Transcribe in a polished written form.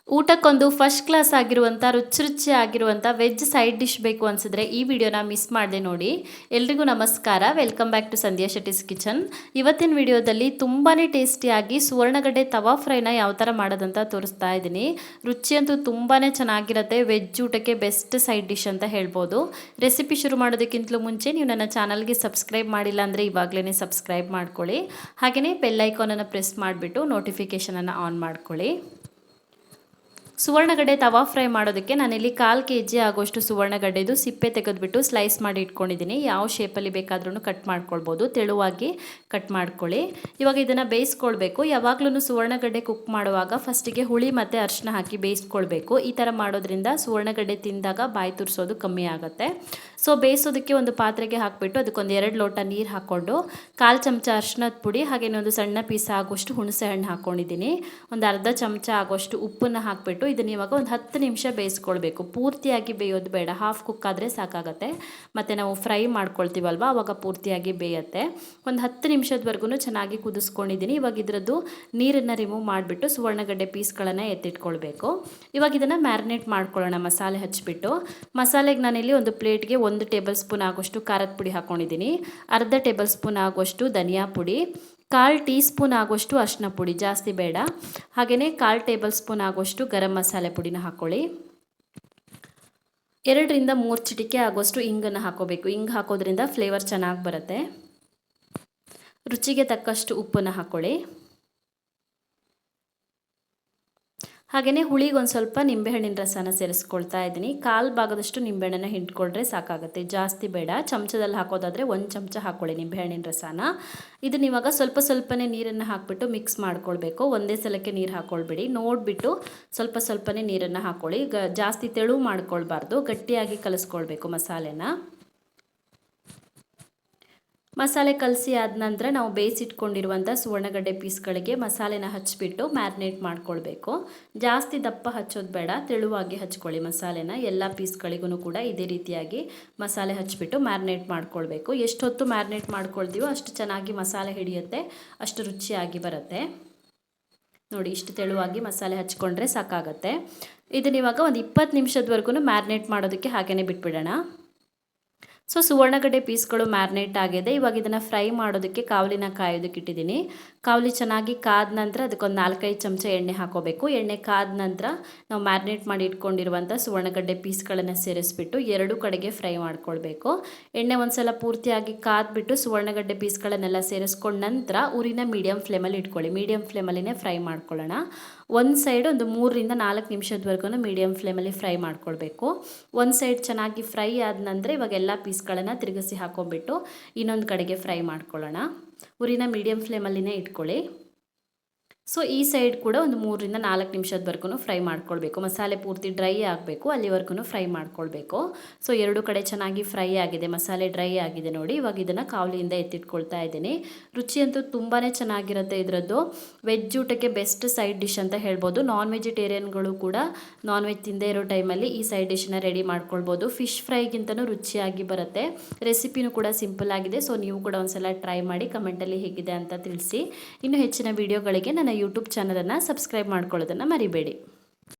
ಊಟಕ್ಕೊಂದು first class ಆಗಿರುವಂಥ ರುಚಿ ಆಗಿರುವಂಥ ವೆಜ್ ಸೈಡ್ ಡಿಶ್ ಬೇಕು ಅನಿಸಿದ್ರೆ ಈ ವಿಡಿಯೋನ ಮಿಸ್ ಮಾಡದೆ ನೋಡಿ. ಎಲ್ರಿಗೂ ನಮಸ್ಕಾರ, welcome back to Sandhya Shetty's kitchen. ಇವತ್ತಿನ ವಿಡಿಯೋದಲ್ಲಿ ತುಂಬಾ ಟೇಸ್ಟಿಯಾಗಿ ಸುವರ್ಣಗಡ್ಡೆ ತವಾ ಫ್ರೈನ ಯಾವ ಥರ ಮಾಡೋದಂತ ತೋರಿಸ್ತಾ ಇದ್ದೀನಿ. ರುಚಿ ಅಂತೂ ತುಂಬಾ ಚೆನ್ನಾಗಿರುತ್ತೆ. ವೆಜ್ ಊಟಕ್ಕೆ ಬೆಸ್ಟ್ ಸೈಡ್ ಡಿಶ್ ಅಂತ ಹೇಳ್ಬೋದು. ರೆಸಿಪಿ ಶುರು ಮಾಡೋದಕ್ಕಿಂತಲೂ ಮುಂಚೆ ನೀವು ನನ್ನ ಚಾನಲ್ಗೆ ಸಬ್ಸ್ಕ್ರೈಬ್ ಮಾಡಿಲ್ಲ ಅಂದರೆ ಇವಾಗಲೇ ಸಬ್ಸ್ಕ್ರೈಬ್ ಮಾಡ್ಕೊಳ್ಳಿ. ಹಾಗೆಯೇ ಬೆಲ್ ಐಕಾನನ್ನು ಪ್ರೆಸ್ ಮಾಡಿಬಿಟ್ಟು ನೋಟಿಫಿಕೇಷನನ್ನು ಆನ್ ಮಾಡ್ಕೊಳ್ಳಿ. ಸುವರ್ಣಗಡ್ಡೆ ತವಾ ಫ್ರೈ ಮಾಡೋದಕ್ಕೆ ನಾನಿಲ್ಲಿ 1/4 kg ಆಗೋಷ್ಟು ಸುವರ್ಣಗಡ್ಡೆದು ಸಿಪ್ಪೆ ತೆಗೆದುಬಿಟ್ಟು ಸ್ಲೈಸ್ ಮಾಡಿ ಇಟ್ಕೊಂಡಿದ್ದೀನಿ. ಯಾವ ಶೇಪಲ್ಲಿ ಬೇಕಾದ್ರೂ ಕಟ್ ಮಾಡ್ಕೊಳ್ಬೋದು, ತೆಳುವಾಗಿ ಕಟ್ ಮಾಡ್ಕೊಳ್ಳಿ. ಇವಾಗ ಇದನ್ನು ಬೇಯಿಸ್ಕೊಳ್ಬೇಕು. ಯಾವಾಗಲೂ ಸುವರ್ಣಗಡ್ಡೆ ಕುಕ್ ಮಾಡುವಾಗ ಫಸ್ಟಿಗೆ ಹುಳಿ ಮತ್ತು ಅರಿಶಿನ ಹಾಕಿ ಬೇಯಿಸ್ಕೊಳ್ಬೇಕು. ಈ ಥರ ಮಾಡೋದ್ರಿಂದ ಸುವರ್ಣಗಡ್ಡೆ ತಿಂದಾಗ ಬಾಯಿ ತುರಿಸೋದು ಕಮ್ಮಿ ಆಗುತ್ತೆ. ಸೊ ಬೇಯಿಸೋದಕ್ಕೆ ಒಂದು ಪಾತ್ರೆಗೆ ಹಾಕಿಬಿಟ್ಟು ಅದಕ್ಕೊಂದು 2 ಲೋಟ ನೀರು ಹಾಕ್ಕೊಂಡು 1/4 ಚಮಚ ಅರಿಶಿನದ ಪುಡಿ, ಹಾಗೆಯೇ ಒಂದು ಸಣ್ಣ ಪೀಸ್ ಆಗೋಷ್ಟು ಹುಣಸೆ ಹಣ್ಣು ಹಾಕ್ಕೊಂಡಿದ್ದೀನಿ. ಒಂದು ಅರ್ಧ ಚಮಚ ಆಗೋಷ್ಟು ಉಪ್ಪನ್ನು ಹಾಕಿಬಿಟ್ಟು ಇದನ್ನು ಇವಾಗ ಒಂದು 10 ನಿಮಿಷ ಬೇಯಿಸ್ಕೊಳ್ಬೇಕು. ಪೂರ್ತಿಯಾಗಿ ಬೇಯೋದು ಬೇಡ, ಹಾಫ್ ಕುಕ್ ಆದರೆ ಸಾಕಾಗತ್ತೆ. ಮತ್ತು ನಾವು ಫ್ರೈ ಮಾಡ್ಕೊಳ್ತೀವಲ್ವ ಆವಾಗ ಪೂರ್ತಿಯಾಗಿ ಬೇಯುತ್ತೆ. ಒಂದು 10 ನಿಮಿಷದವರೆಗೂ ಚೆನ್ನಾಗಿ ಕುದಿಸ್ಕೊಂಡಿದ್ದೀನಿ. ಇವಾಗ ಇದರದ್ದು ನೀರನ್ನು ರಿಮೂವ್ ಮಾಡಿಬಿಟ್ಟು ಸುವರ್ಣಗಡ್ಡೆ ಪೀಸ್ಗಳನ್ನು ಎತ್ತಿಟ್ಕೊಳ್ಬೇಕು. ಇವಾಗ ಇದನ್ನು ಮ್ಯಾರಿನೇಟ್ ಮಾಡ್ಕೊಳ್ಳೋಣ. ಮಸಾಲೆ ಹಚ್ಚಿಬಿಟ್ಟು ಮಸಾಲೆಗೆ ನಾನಿಲ್ಲಿ ಒಂದು ಪ್ಲೇಟ್ಗೆ 1 ಟೇಬಲ್ ಸ್ಪೂನ್ ಆಗೋಷ್ಟು ಖಾರದ ಪುಡಿ ಹಾಕ್ಕೊಂಡಿದ್ದೀನಿ. ಅರ್ಧ ಟೇಬಲ್ ಸ್ಪೂನ್ ಆಗೋಷ್ಟು ಧನಿಯಾ ಪುಡಿ, 1/4 ಟೀ ಸ್ಪೂನ್ ಆಗೋಷ್ಟು ಅರಿಶಿನ ಪುಡಿ, ಜಾಸ್ತಿ ಬೇಡ. ಹಾಗೆಯೇ 1/4 ಟೇಬಲ್ ಸ್ಪೂನ್ ಆಗೋಷ್ಟು ಗರಂ ಮಸಾಲೆ ಪುಡಿನ ಹಾಕ್ಕೊಳ್ಳಿ. 2 ರಿಂದ 3 ಚಿಟಿಕೆ ಆಗೋಷ್ಟು ಇಂಗನ್ನು ಹಾಕೋಬೇಕು. ಇಂಗು ಹಾಕೋದ್ರಿಂದ ಫ್ಲೇವರ್ ಚೆನ್ನಾಗಿ ಬರುತ್ತೆ. ರುಚಿಗೆ ತಕ್ಕಷ್ಟು ಉಪ್ಪನ್ನು ಹಾಕ್ಕೊಳ್ಳಿ. ಹಾಗೆಯೇ ಹುಳಿಗೆ ಒಂದು ಸ್ವಲ್ಪ ನಿಂಬೆಹಣ್ಣಿನ ರಸನ ಸೇರಿಸ್ಕೊಳ್ತಾ ಇದ್ದೀನಿ. 1/4 ಭಾಗದಷ್ಟು ನಿಂಬೆಹಣ್ಣನ್ನು ಹಿಂಡ್ಕೊಂಡ್ರೆ ಸಾಕಾಗುತ್ತೆ, ಜಾಸ್ತಿ ಬೇಡ. ಚಮಚದಲ್ಲಿ ಹಾಕೋದಾದರೆ 1 ಚಮಚ ಹಾಕ್ಕೊಳ್ಳಿ ನಿಂಬೆಹಣ್ಣಿನ ರಸನ. ಇದನ್ನ ಇವಾಗ ಸ್ವಲ್ಪನೇ ನೀರನ್ನು ಹಾಕ್ಬಿಟ್ಟು ಮಿಕ್ಸ್ ಮಾಡ್ಕೊಳ್ಬೇಕು. ಒಂದೇ ಸಲಕ್ಕೆ ನೀರು ಹಾಕ್ಕೊಳ್ಬೇಡಿ, ನೋಡಿಬಿಟ್ಟು ಸ್ವಲ್ಪನೇ ನೀರನ್ನು ಹಾಕ್ಕೊಳ್ಳಿ. ಜಾಸ್ತಿ ತೆಳು ಮಾಡ್ಕೊಳ್ಬಾರ್ದು, ಗಟ್ಟಿಯಾಗಿ ಕಲಿಸ್ಕೊಳ್ಬೇಕು ಮಸಾಲೆನ. ಮಸಾಲೆ ಕಲಸಿ ಆದ ನಂತರ ನಾವು ಬೇಯಿಸಿಟ್ಕೊಂಡಿರುವಂಥ ಸುವರ್ಣಗಡ್ಡೆ ಪೀಸ್ಗಳಿಗೆ ಮಸಾಲೆನ ಹಚ್ಚಿಬಿಟ್ಟು ಮ್ಯಾರಿನೇಟ್ ಮಾಡ್ಕೊಳ್ಬೇಕು. ಜಾಸ್ತಿ ದಪ್ಪ ಹಚ್ಚೋದು ಬೇಡ, ತೆಳುವಾಗಿ ಹಚ್ಕೊಳ್ಳಿ ಮಸಾಲೆನ. ಎಲ್ಲ ಪೀಸ್ಗಳಿಗೂ ಕೂಡ ಇದೇ ರೀತಿಯಾಗಿ ಮಸಾಲೆ ಹಚ್ಚಿಬಿಟ್ಟು ಮ್ಯಾರಿನೇಟ್ ಮಾಡ್ಕೊಳ್ಬೇಕು. ಎಷ್ಟೊತ್ತು ಮ್ಯಾರಿನೇಟ್ ಮಾಡ್ಕೊಳ್ತೀವೋ ಅಷ್ಟು ಚೆನ್ನಾಗಿ ಮಸಾಲೆ ಹಿಡಿಯುತ್ತೆ, ಅಷ್ಟು ರುಚಿಯಾಗಿ ಬರುತ್ತೆ. ನೋಡಿ, ಇಷ್ಟು ತೆಳುವಾಗಿ ಮಸಾಲೆ ಹಚ್ಕೊಂಡ್ರೆ ಸಾಕಾಗತ್ತೆ. ಇದನ್ನ ಇವಾಗ ಒಂದು 20 ನಿಮಿಷದವರೆಗೂ ಮ್ಯಾರಿನೇಟ್ ಮಾಡೋದಕ್ಕೆ ಹಾಗೆಯೇ ಬಿಟ್ಬಿಡೋಣ. ಸೊ ಸುವರ್ಣಗಡ್ಡೆ ಪೀಸ್ಗಳು ಮ್ಯಾರಿನೇಟ್ ಆಗಿದೆ. ಇವಾಗ ಇದನ್ನು ಫ್ರೈ ಮಾಡೋದಕ್ಕೆ ಕಾವಲಿನ ಕಾಯೋದಕ್ಕೆ ಇಟ್ಟಿದ್ದೀನಿ. ಕಾವಲಿ ಚೆನ್ನಾಗಿ ಕಾದ ನಂತರ ಅದಕ್ಕೊಂದು 4-5 ಚಮಚ ಎಣ್ಣೆ ಹಾಕೋಬೇಕು. ಎಣ್ಣೆ ಕಾದ ನಂತರ ನಾವು ಮ್ಯಾರಿನೇಟ್ ಮಾಡಿ ಇಟ್ಕೊಂಡಿರುವಂಥ ಸುವರ್ಣಗಡ್ಡೆ ಪೀಸ್ಗಳನ್ನು ಸೇರಿಸ್ಬಿಟ್ಟು 2 ಕಡೆಗೆ ಫ್ರೈ ಮಾಡ್ಕೊಳ್ಬೇಕು. ಎಣ್ಣೆ ಒಂದ್ಸಲ ಪೂರ್ತಿಯಾಗಿ ಕಾದ್ಬಿಟ್ಟು ಸುವರ್ಣಗಡ್ಡೆ ಪೀಸ್ಗಳನ್ನೆಲ್ಲ ಸೇರಿಸ್ಕೊಂಡ ನಂತರ ಉರಿನ ಮೀಡಿಯಮ್ ಫ್ಲೇಮಲ್ಲಿ ಇಟ್ಕೊಳ್ಳಿ. ಮೀಡಿಯಮ್ ಫ್ಲೇಮಲ್ಲಿನೇ ಫ್ರೈ ಮಾಡ್ಕೊಳ್ಳೋಣ. ಒಂದು ಸೈಡ್ ಒಂದು 3 ರಿಂದ 4 ನಿಮಿಷದವರೆಗೂ ಮೀಡಿಯಮ್ ಫ್ಲೇಮಲ್ಲಿ ಫ್ರೈ ಮಾಡ್ಕೊಳ್ಬೇಕು. ಒಂದು ಸೈಡ್ ಚೆನ್ನಾಗಿ ಫ್ರೈ ಆದ ನಂತರ ಇವಾಗ ಎಲ್ಲ ಪೀಸ್ಗಳನ್ನು ತಿರುಗಿಸಿ ಹಾಕೊಂಡ್ಬಿಟ್ಟು ಇನ್ನೊಂದು ಕಡೆಗೆ ಫ್ರೈ ಮಾಡ್ಕೊಳ್ಳೋಣ. ಉರಿನ ಮೀಡಿಯಮ್ ಫ್ಲೇಮಲ್ಲಿನೇ ಇಟ್ಕೊಳ್ಳಿ. ಸೊ ಈ ಸೈಡ್ ಕೂಡ ಒಂದು 3 ರಿಂದ 4 ನಿಮಿಷದವರೆಗೂ ಫ್ರೈ ಮಾಡ್ಕೊಳ್ಬೇಕು. ಮಸಾಲೆ ಪೂರ್ತಿ ಡ್ರೈ ಆಗಬೇಕು, ಅಲ್ಲಿವರೆಗೂ ಫ್ರೈ ಮಾಡ್ಕೊಳ್ಬೇಕು. ಸೊ 2 ಕಡೆ ಚೆನ್ನಾಗಿ ಫ್ರೈ ಆಗಿದೆ, ಮಸಾಲೆ ಡ್ರೈ ಆಗಿದೆ ನೋಡಿ. ಇವಾಗ ಇದನ್ನು ಕಾವಲಿಯಿಂದ ಎತ್ತಿಟ್ಕೊಳ್ತಾ ಇದ್ದೀನಿ. ರುಚಿ ಅಂತೂ ತುಂಬಾ ಚೆನ್ನಾಗಿರುತ್ತೆ ಇದರದ್ದು. ವೆಜ್ ಊಟಕ್ಕೆ ಬೆಸ್ಟ್ ಸೈಡ್ ಡಿಶ್ ಅಂತ ಹೇಳ್ಬೋದು. ನಾನ್ ವೆಜಿಟೇರಿಯನ್ಗಳು ಕೂಡ ನಾನ್ ವೆಜ್ ತಿಂದೇ ಇರೋ ಟೈಮಲ್ಲಿ ಈ ಸೈಡ್ ಡಿಶ್ನ ರೆಡಿ ಮಾಡ್ಕೊಳ್ಬೋದು. ಫಿಶ್ ಫ್ರೈಗಿಂತನೂ ರುಚಿಯಾಗಿ ಬರುತ್ತೆ. ರೆಸಿಪಿನೂ ಕೂಡ ಸಿಂಪಲ್ ಆಗಿದೆ. ಸೊ ನೀವು ಕೂಡ ಒಂದ್ಸಲ ಟ್ರೈ ಮಾಡಿ ಕಮೆಂಟಲ್ಲಿ ಹೇಗಿದೆ ಅಂತ ತಿಳಿಸಿ. ಇನ್ನು ಹೆಚ್ಚಿನ ವಿಡಿಯೋಗಳಿಗೆ ನನ್ನ ಯೂಟ್ಯೂಬ್ ಚಾನಲನ್ನು ಸಬ್ಸ್ಕ್ರೈಬ್ ಮಾಡ್ಕೊಳ್ಳೋದನ್ನು ಮರಿಬೇಡಿ.